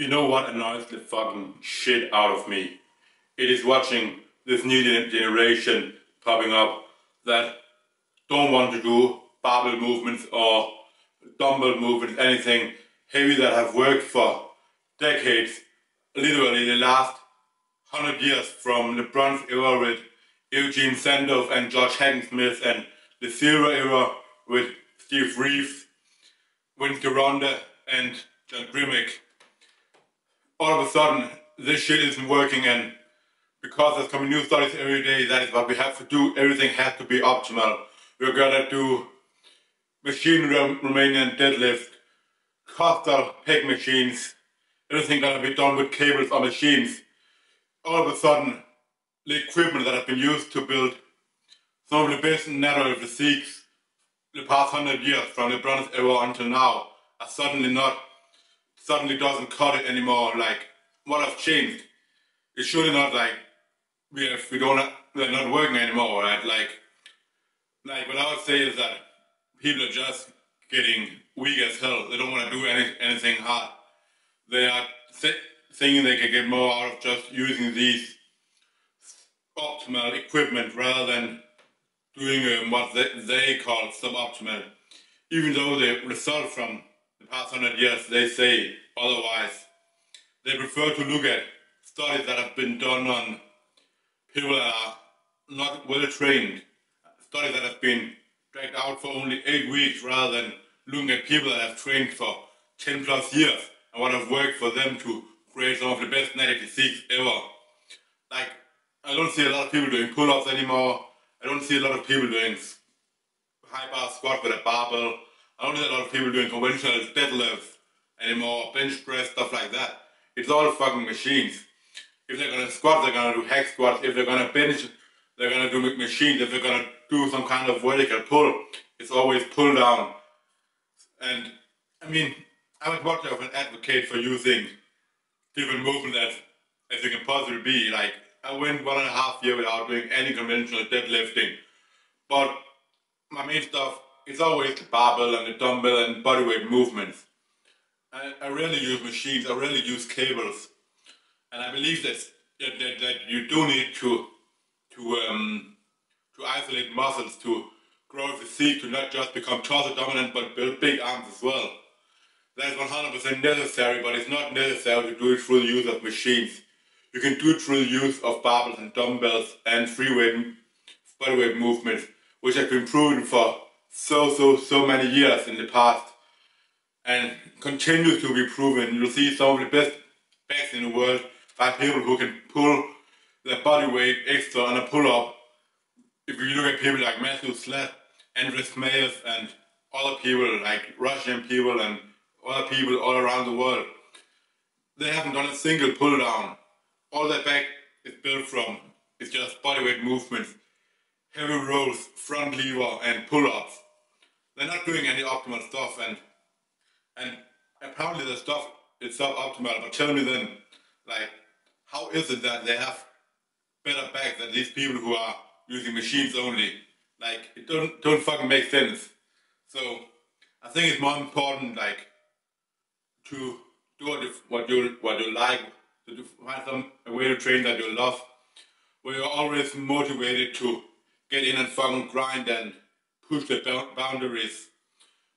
You know what annoys the fucking shit out of me? It is watching this new generation popping up that don't want to do barbell movements or dumbbell movements, anything heavy that have worked for decades, literally the last 100 years, from the Bronze era with Eugene Sandow and George Haggensmith, and the Silver era with Steve Reeves, Vince Ronda and John Grimmick. All of a sudden, this shit isn't working, and because there's coming new studies every day, that is what we have to do. Everything has to be optimal. We're gonna do machine Romanian deadlift, Costa peg machines, everything gotta be done with cables or machines. All of a sudden, the equipment that has been used to build some of the best natural physiques the past 100 years, from the Bronze era until now, are suddenly doesn't cut it anymore. Like, what has changed? It's surely not like they're not working anymore, right? Like what I would say is that people are just getting weak as hell. They don't want to do anything hard. They are thinking they can get more out of just using these optimal equipment rather than doing what they call suboptimal. Even though the result from the past 100 years, they say otherwise. They prefer to look at studies that have been done on people that are not well trained, studies that have been dragged out for only 8 weeks, rather than looking at people that have trained for 10 plus years and what have worked for them to create some of the best genetic physiques ever. Like, I don't see a lot of people doing pull-ups anymore. I don't see a lot of people doing high bar squat with a barbell. I don't see a lot of people doing conventional deadlifts anymore, bench press, stuff like that. It's all fucking machines. If they're gonna squat, they're gonna do hack squats. If they're gonna bench, they're gonna do machines. If they're gonna do some kind of vertical pull, it's always pull down. And I mean, I'm as much of an advocate for using different movements as you can possibly be. Like, I went 1.5 years without doing any conventional deadlifting, but my main stuff is always the barbell and the dumbbell and bodyweight movements. I rarely use machines. I rarely use cables, and I believe that you do need to isolate muscles to grow physique, to not just become torso dominant but build big arms as well. That is 100% necessary, but it's not necessary to do it through the use of machines. You can do it through the use of barbells and dumbbells and bodyweight movements, which have been proven for so many years in the past, and continue to be proven. You'll see some of the best backs in the world by people who can pull their body weight extra on a pull-up. If you look at people like Matthew Slett, Andres Mayes, and other people like Russian people and other people all around the world, they haven't done a single pull down. All their back is built from is just bodyweight movements, heavy rows, front lever, and pull-ups. They're not doing any optimal stuff, and apparently the stuff is suboptimal. But tell me then, like, how is it that they have better back than these people who are using machines only? Like, it don't fucking make sense. So I think it's more important, like, to do what you like, to find a way to train that you love, where you're always motivated to get in and fucking grind and push the boundaries.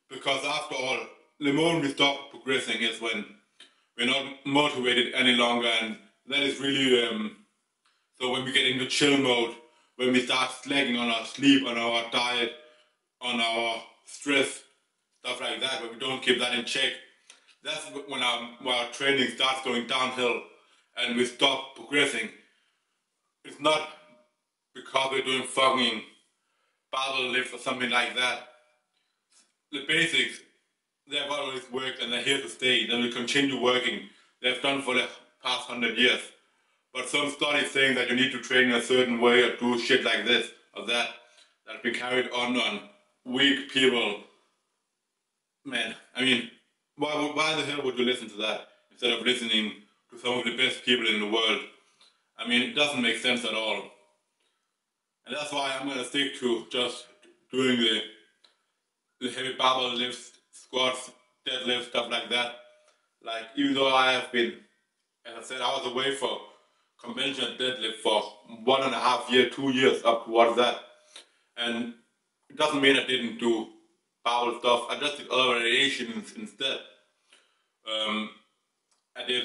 Because after all, the moment we stop progressing is when we're not motivated any longer, and that is really so when we get into chill mode, when we start slacking on our sleep, on our diet, on our stress, stuff like that, when we don't keep that in check, that's when our training starts going downhill and we stop progressing. It's not because we're doing fucking barbell lifts or something like that. The basics, they have always worked and they're here to stay. They will continue working. They've done for the past 100 years. But some studies saying that you need to train in a certain way or do shit like this or that have been carried on weak people. Man, I mean, why the hell would you listen to that instead of listening to some of the best people in the world? I mean, it doesn't make sense at all. And that's why I'm gonna stick to just doing the heavy barbell lifts, squats, deadlifts, stuff like that. Like, even though I have been, as I said, I was away for conventional deadlift for 1.5 years, 2 years up towards that. And it doesn't mean I didn't do barbell stuff. I just did other variations instead. I did,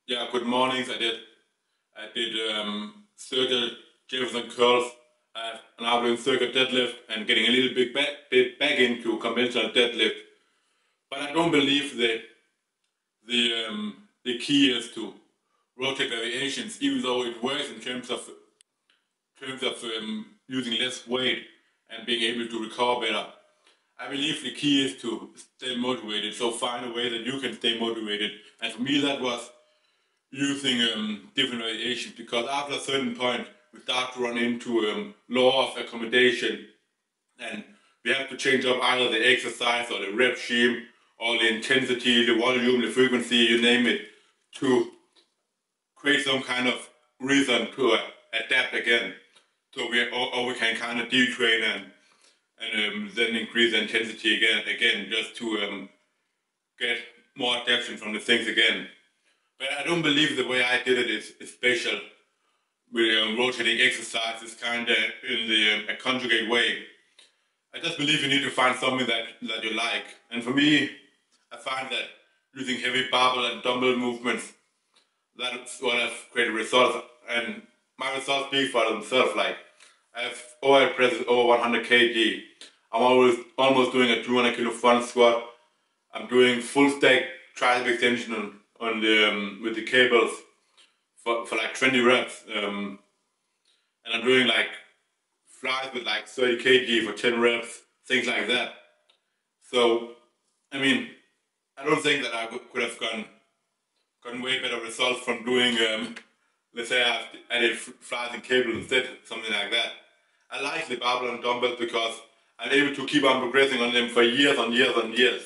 yeah, good mornings. I did circle Jefferson curls. I'm now doing circle deadlift and getting a little bit back into conventional deadlift. But I don't believe the key is to rotate variations, even though it works in terms of using less weight and being able to recover better. I believe the key is to stay motivated, so find a way that you can stay motivated. And for me that was using different variations, because after a certain point we start to run into law of accommodation, and we have to change up either the exercise or the rep scheme or the intensity, the volume, the frequency, you name it, to create some kind of reason to adapt again. So we can kind of detrain and then increase the intensity again, just to get more adaptation from the things again. But I don't believe the way I did it is special. With rotating exercises kind of in a conjugate way. I just believe you need to find something that you like. And for me, I find that using heavy barbell and dumbbell movements, that's what I've created results. And my results speak for themselves. Like, I have overhead presses over 100 kg. I'm almost doing a 200 kilo front squat. I'm doing full stack tricep extension on the with the cables for like 20 reps. And I'm doing like flies with like 30 kg for 10 reps, things like that. So, I mean, I don't think that I could have gotten way better results from doing, let's say I did flies and cables instead, something like that. I like the barbell and dumbbells because I'm able to keep on progressing on them for years and years and years.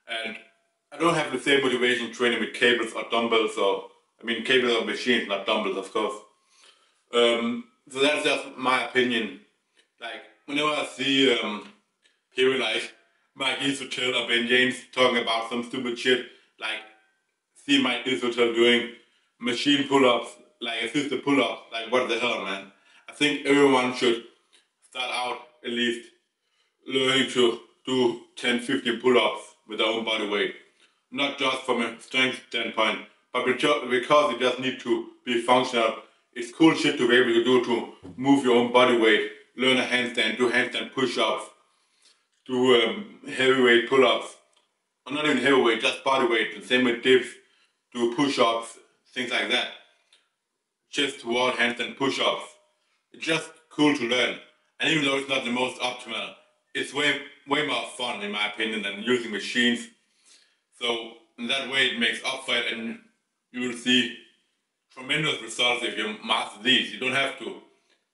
And I don't have the same motivation training with cables or dumbbells, or, I mean, cables are machines, not dumbbells, of course. So that's just my opinion. Like, whenever I see people like Mike Isotel or Ben James talking about some stupid shit, like see Mike Isotel doing machine pull-ups, like assisted pull-ups, like what the hell, man. I think everyone should start out at least learning to do 10-15 pull-ups with their own body weight. Not just from a strength standpoint, but because you just need to be functional. It's cool shit to be able to do to move your own body weight, learn a handstand, do handstand push-ups, do heavyweight pull-ups, or not even heavyweight, just body weight, the same with dips, do push-ups, things like that. Chest to wall handstand push-ups. It's just cool to learn. And even though it's not the most optimal, it's way more fun in my opinion than using machines. So in that way it makes up for it, and you will see tremendous results if you master these. You don't have to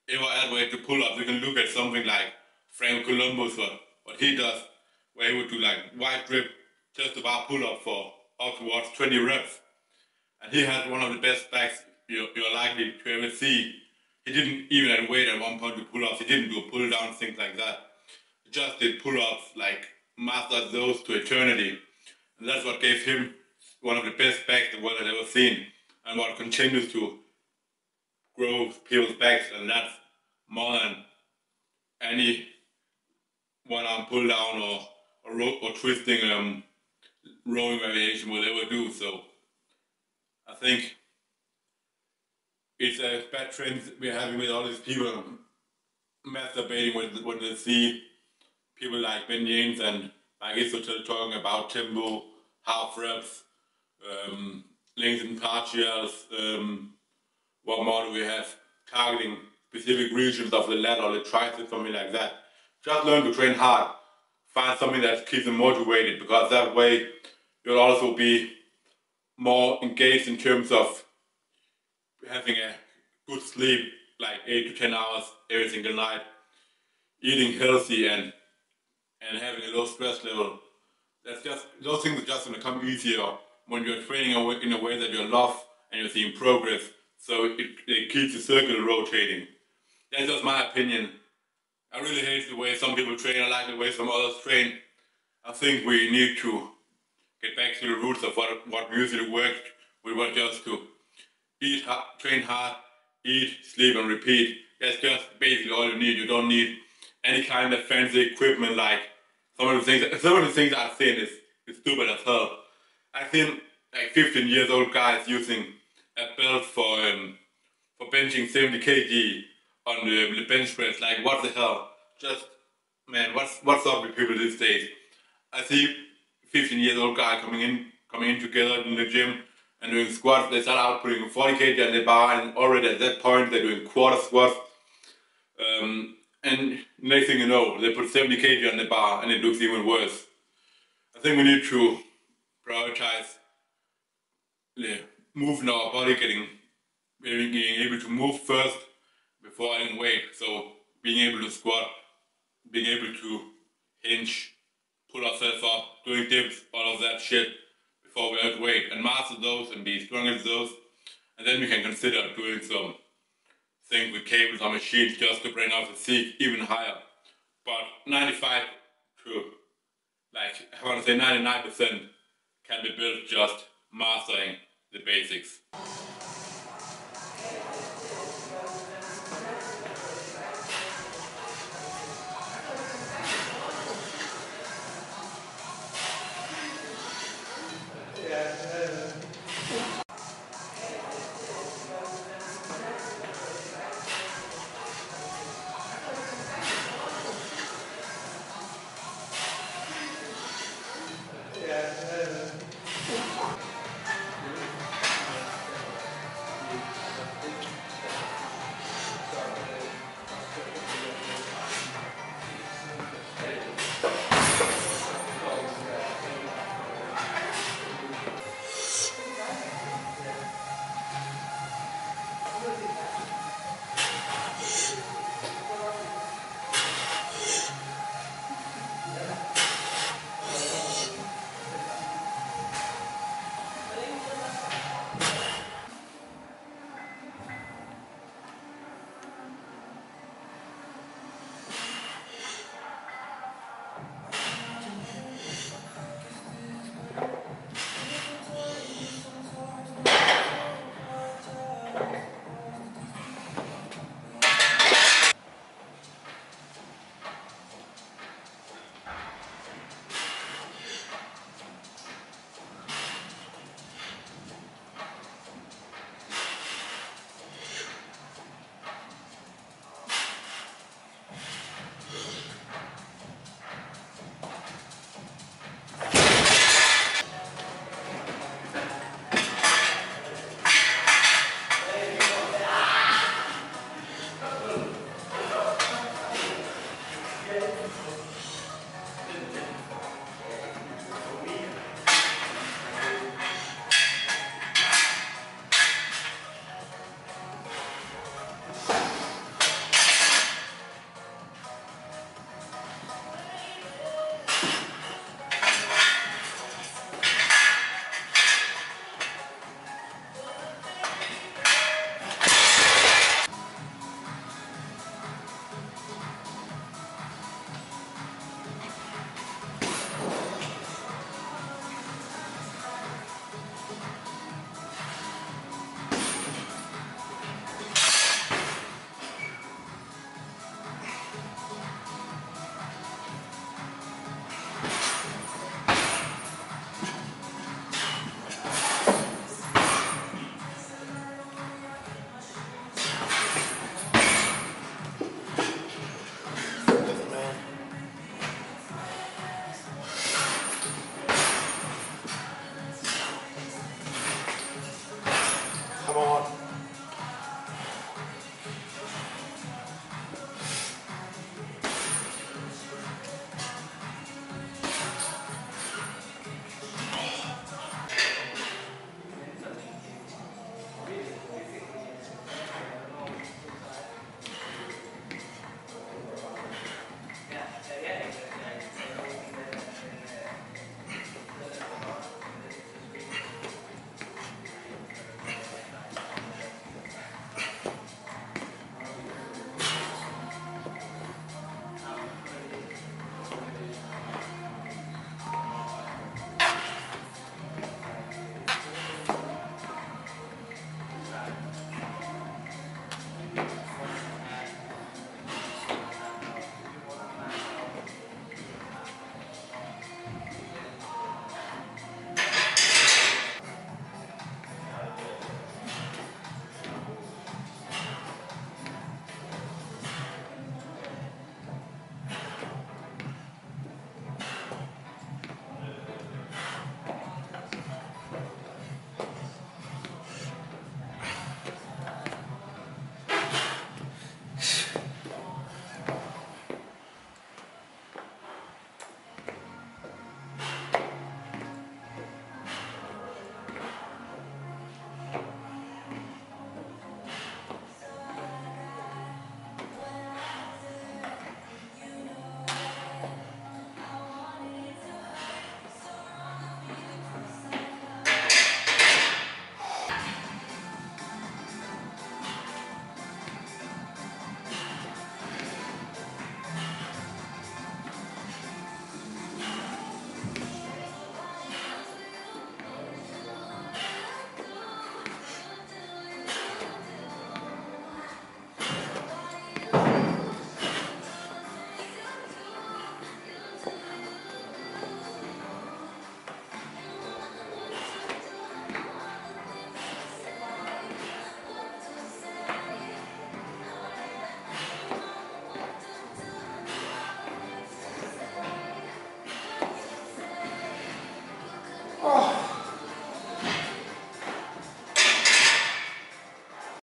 ever add weight to pull-ups. You can look at something like Frank Columbus, or what he does, where he would do like wide grip chest to bar pull-up for up towards 20 reps. And he had one of the best backs you're likely to ever see. He didn't even add weight at one point to pull-ups. He didn't do pull-downs, things like that. He just did pull-ups, like mastered those to eternity. And that's what gave him one of the best backs the world had ever seen, and what continues to grow people's backs, and that's more than any one-arm pull-down or twisting rowing variation will ever do. So I think it's a bad trend we're having with all these people masturbating when they see people like Ben James and Mike Isotel talking about tempo, half reps, lengthened partials, what more do we have? Targeting specific regions of the lat or the tricep, something like that. Just learn to train hard. Find something that keeps them motivated, because that way you'll also be more engaged in terms of having a good sleep, like 8 to 10 hours every single night, eating healthy and having a low stress level. Those things are just going to come easier when you're training in a way that you love and you're seeing progress. So it keeps the circle rotating. That's just my opinion. I really hate the way some people train. I like the way some others train. I think we need to get back to the roots of what usually worked, which was just to eat hard, train hard, eat, sleep, and repeat. That's just basically all you need. You don't need any kind of fancy equipment like some of the things I've seen is stupid as hell. I've seen like 15 years old guys using a belt for benching 70 kg on the bench press. Like, what the hell? Just, man, what's up with people these days? I see 15 years old guy coming in together in the gym and doing squats. They start out putting 40 kg on the bar, and already at that point they're doing quarter squats. And next thing you know, they put 70 kg on the bar and it looks even worse. I think we need to prioritize moving our body, being able to move first before adding weight. So being able to squat, being able to hinge, pull ourselves up, doing dips, all of that shit before we add weight, and master those and be strong at those. And then we can consider doing some things with cables or machines just to bring our physique even higher. But 95 to, like, I want to say 99% can be built just mastering the basics.